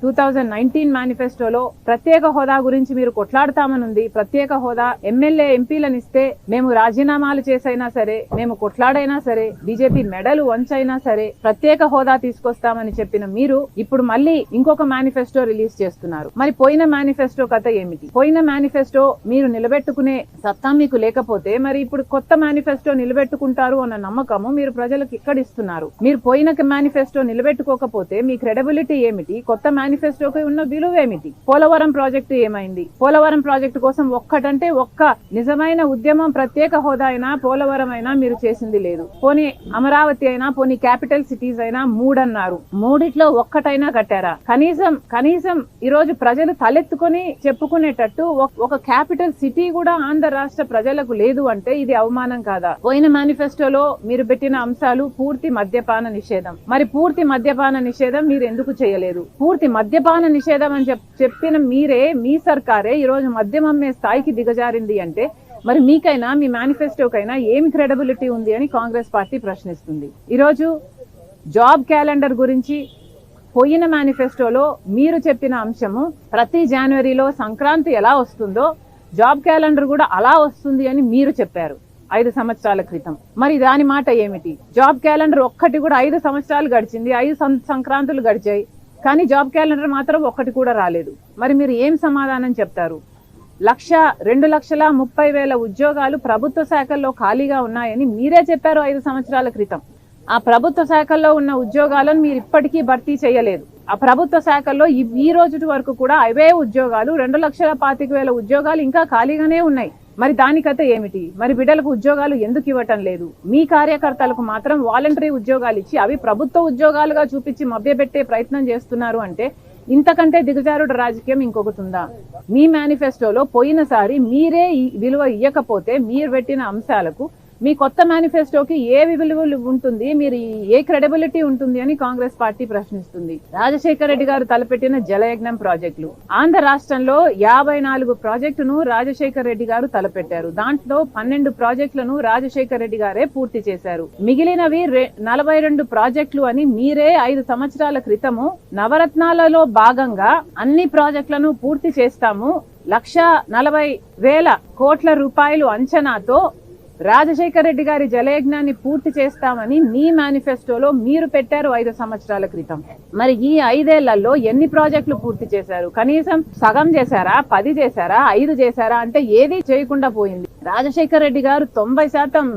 2019 మేనిఫెస్టోలో ప్రత్యేక హోదా గురించి మీరు కొట్లాడతామనుంది. ప్రత్యేక హోదా ఎమ్మెల్యే ఎంపీలను ఇస్తే మేము రాజీనామాలు చేసైనా సరే, మేము కొట్లాడైనా సరే, బీజేపీ మెడలు వంచైనా సరే ప్రత్యేక హోదా తీసుకొస్తామని చెప్పిన మీరు ఇప్పుడు మళ్ళీ ఇంకొక మేనిఫెస్టో రిలీజ్ చేస్తున్నారు. మరి పోయిన మేనిఫెస్టో కథ ఏమిటి? పోయిన మేనిఫెస్టో మీరు నిలబెట్టుకునే సత్తా మీకు లేకపోతే మరి ఇప్పుడు కొత్త మేనిఫెస్టో నిలబెట్టుకుంటారు అన్న నమ్మకము మీరు ప్రజలకు ఇక్కడ ఇస్తున్నారు. మీరు పోయిన మేనిఫెస్టో నిలబెట్టుకోకపోతే మీ క్రెడిబిలిటీ ఏమిటి? కొత్త మేనిఫెస్టోకి ఉన్న విలువ ఏమిటి? పోలవరం ప్రాజెక్టు ఏమైంది? పోలవరం ప్రాజెక్టు కోసం ఒక్కటంటే ఒక్క నిజమైన ఉద్యమం ప్రత్యేక హోదా అయినా పోలవరం అయినా మీరు చేసింది లేదు. పోనీ అమరావతి అయినా, పోనీ క్యాపిటల్ సిటీస్ అయినా మూడన్నారు. మూడిట్లో ఒక్కటైనా కట్టారా? కనీసం ఈ రోజు ప్రజలు తలెత్తుకొని చెప్పుకునేటట్టు ఒక క్యాపిటల్ సిటీ కూడా ఆంధ్ర రాష్ట్ర ప్రజలకు లేదు అంటే ఇది అవమానం కాదా? పోయిన మేనిఫెస్టోలో మీరు పెట్టిన అంశాలు పూర్తి మద్యపాన నిషేధం. మరి పూర్తి మద్యపాన నిషేధం మీరు ఎందుకు చేయలేదు? పూర్తి మద్యపాన నిషేధం అని చెప్పిన మీరే, మీ సర్కారే ఈ రోజు మద్యం అమ్మే స్థాయికి దిగజారింది అంటే మరి మీకైనా, మీ మేనిఫెస్టోకైనా ఏమి క్రెడిబిలిటీ ఉంది అని కాంగ్రెస్ పార్టీ ప్రశ్నిస్తుంది. ఈరోజు జాబ్ క్యాలెండర్ గురించి పోయిన మేనిఫెస్టోలో మీరు చెప్పిన అంశము ప్రతి జనవరిలో సంక్రాంతి ఎలా వస్తుందో జాబ్ క్యాలెండర్ కూడా అలా వస్తుంది అని మీరు చెప్పారు 5 సంవత్సరాల క్రితం. మరి దాని మాట ఏమిటి? జాబ్ క్యాలెండర్ ఒక్కటి కూడా 5 సంవత్సరాలు గడిచింది, 5 సంక్రాంతులు గడిచాయి, కానీ జాబ్ క్యాలెండర్ మాత్రం ఒక్కటి కూడా రాలేదు. మరి మీరు ఏం సమాధానం చెప్తారు? 2,30,000 ఉద్యోగాలు ప్రభుత్వ శాఖల్లో ఖాళీగా ఉన్నాయని మీరే చెప్పారు 5 సంవత్సరాల క్రితం. ఆ ప్రభుత్వ శాఖల్లో ఉన్న ఉద్యోగాలను మీరు ఇప్పటికీ భర్తీ చేయలేదు. ఆ ప్రభుత్వ శాఖల్లో ఈ రోజు వరకు కూడా అవే ఉద్యోగాలు 2,25,000 ఉద్యోగాలు ఇంకా ఖాళీగానే ఉన్నాయి. మరి దానికైతే ఏమిటి? మరి బిడ్డలకు ఉద్యోగాలు ఎందుకు ఇవ్వటం లేదు? మీ కార్యకర్తలకు మాత్రం వాలంటరీ ఉద్యోగాలు ఇచ్చి అవి ప్రభుత్వ ఉద్యోగాలుగా చూపించి మభ్యపెట్టే ప్రయత్నం చేస్తున్నారు అంటే ఇంతకంటే దిగజారుడు రాజకీయం ఇంకొకటి ఉందా? మీ మేనిఫెస్టోలో పోయినసారి మీరే విలువ ఇవ్వకపోతే మీరు పెట్టిన అంశాలకు మీ కొత్త మేనిఫెస్టోకి ఏ విలువ ఉంటుంది, మీరు ఏ క్రెడిబిలిటీ ఉంటుంది అని కాంగ్రెస్ పార్టీ ప్రశ్నిస్తుంది. రాజశేఖర రెడ్డి గారు తలపెట్టిన జలయజ్ఞం ప్రాజెక్టులు, ఆంధ్ర రాష్ట్రంలో 54 ప్రాజెక్టును రాజశేఖర రెడ్డి గారు తలపెట్టారు. దాంట్లో 12 ప్రాజెక్టులను రాజశేఖర రెడ్డి గారే పూర్తి చేశారు. మిగిలినవి 42 ప్రాజెక్టులు అని మీరే 5 సంవత్సరాల క్రితము నవరత్నాలలో భాగంగా అన్ని ప్రాజెక్టులను పూర్తి చేస్తాము, 1,40,000 కోట్ల రూపాయలు అంచనాతో రాజశేఖర రెడ్డి గారి జలయజ్ఞాన్ని పూర్తి చేస్తామని మీ మేనిఫెస్టోలో మీరు పెట్టారు 5 సంవత్సరాల క్రితం. మరి ఈ 5 ఏళ్లలో ఎన్ని ప్రాజెక్టులు పూర్తి చేశారు? కనీసం సగం చేశారా, 10 చేశారా, 5 చేశారా అంటే ఏది చేయకుండా పోయింది. రాజశేఖర రెడ్డి గారు 90%,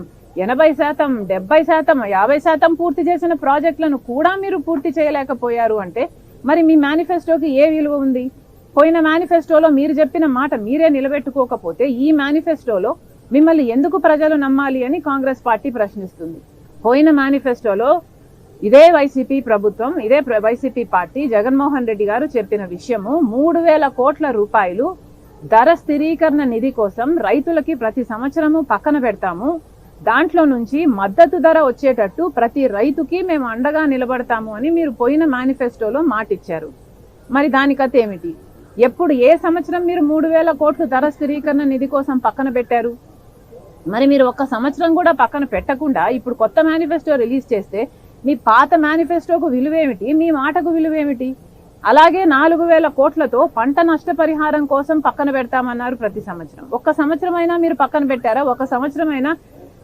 80%, 70%, 50% పూర్తి చేసిన ప్రాజెక్టులను కూడా మీరు పూర్తి చేయలేకపోయారు అంటే మరి మీ మేనిఫెస్టోకి ఏ విలువ ఉంది? పోయిన మేనిఫెస్టోలో మీరు చెప్పిన మాట మీరే నిలబెట్టుకోకపోతే ఈ మేనిఫెస్టోలో మిమ్మల్ని ఎందుకు ప్రజలు నమ్మాలి అని కాంగ్రెస్ పార్టీ ప్రశ్నిస్తుంది. పోయిన మేనిఫెస్టోలో ఇదే వైసీపీ ప్రభుత్వం, ఇదే వైసీపీ పార్టీ జగన్మోహన్ రెడ్డి గారు చెప్పిన విషయము 3,000 కోట్ల రూపాయలు ధర స్థిరీకరణ నిధి కోసం రైతులకి ప్రతి సంవత్సరము పక్కన పెడతాము, దాంట్లో నుంచి మద్దతు ధర వచ్చేటట్టు ప్రతి రైతుకి మేము అండగా నిలబడతాము అని మీరు పోయిన మేనిఫెస్టోలో మాటిచ్చారు. మరి దానికత ఏమిటి? ఎప్పుడు, ఏ సంవత్సరం మీరు 3,000 కోట్లు ధర స్థిరీకరణ నిధి కోసం పక్కన పెట్టారు? మరి మీరు ఒక్క సంవత్సరం కూడా పక్కన పెట్టకుండా ఇప్పుడు కొత్త మేనిఫెస్టో రిలీజ్ చేస్తే మీ పాత మేనిఫెస్టోకు విలువేమిటి, మీ మాటకు విలువేమిటి? అలాగే 4,000 కోట్లతో పంట నష్టపరిహారం కోసం పక్కన పెడతామన్నారు ప్రతి సంవత్సరం. ఒక్క సంవత్సరం అయినా మీరు పక్కన పెట్టారా? ఒక సంవత్సరం అయినా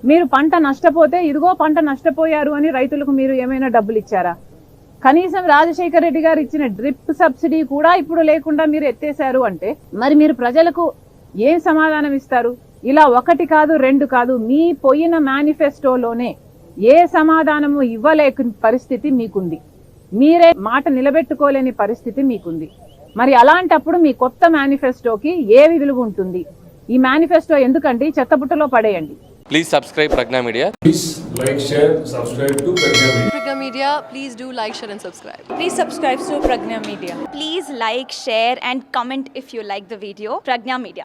మీరు పంట నష్టపోతే ఇదిగో పంట నష్టపోయారు అని రైతులకు మీరు ఏమైనా డబ్బులు ఇచ్చారా? కనీసం రాజశేఖర రెడ్డి గారు ఇచ్చిన డ్రిప్ సబ్సిడీ కూడా ఇప్పుడు లేకుండా మీరు ఎత్తేశారు అంటే మరి మీరు ప్రజలకు ఏం సమాధానం ఇస్తారు? ఇలా 1 కాదు 2 కాదు, మీ పోయిన మేనిఫెస్టోలోనే ఏ సమాధానము ఇవ్వలేని పరిస్థితి మీకుంది. మీరే మాట నిలబెట్టుకోలేని పరిస్థితి మీకుంది. మరి అలాంటప్పుడు మీ కొత్త మేనిఫెస్టోకి ఏ విలువ ఉంటుంది? ఈ మేనిఫెస్టో ఎందుకండి చెత్తబుట్టలో పడేయండి. Please subscribe Pragna Media. Please like, share, subscribe to Pragna Media. Pragna Media, please do like, share and subscribe. Please subscribe to Pragna Media. Please like, share and comment if you like the video. Pragna Media.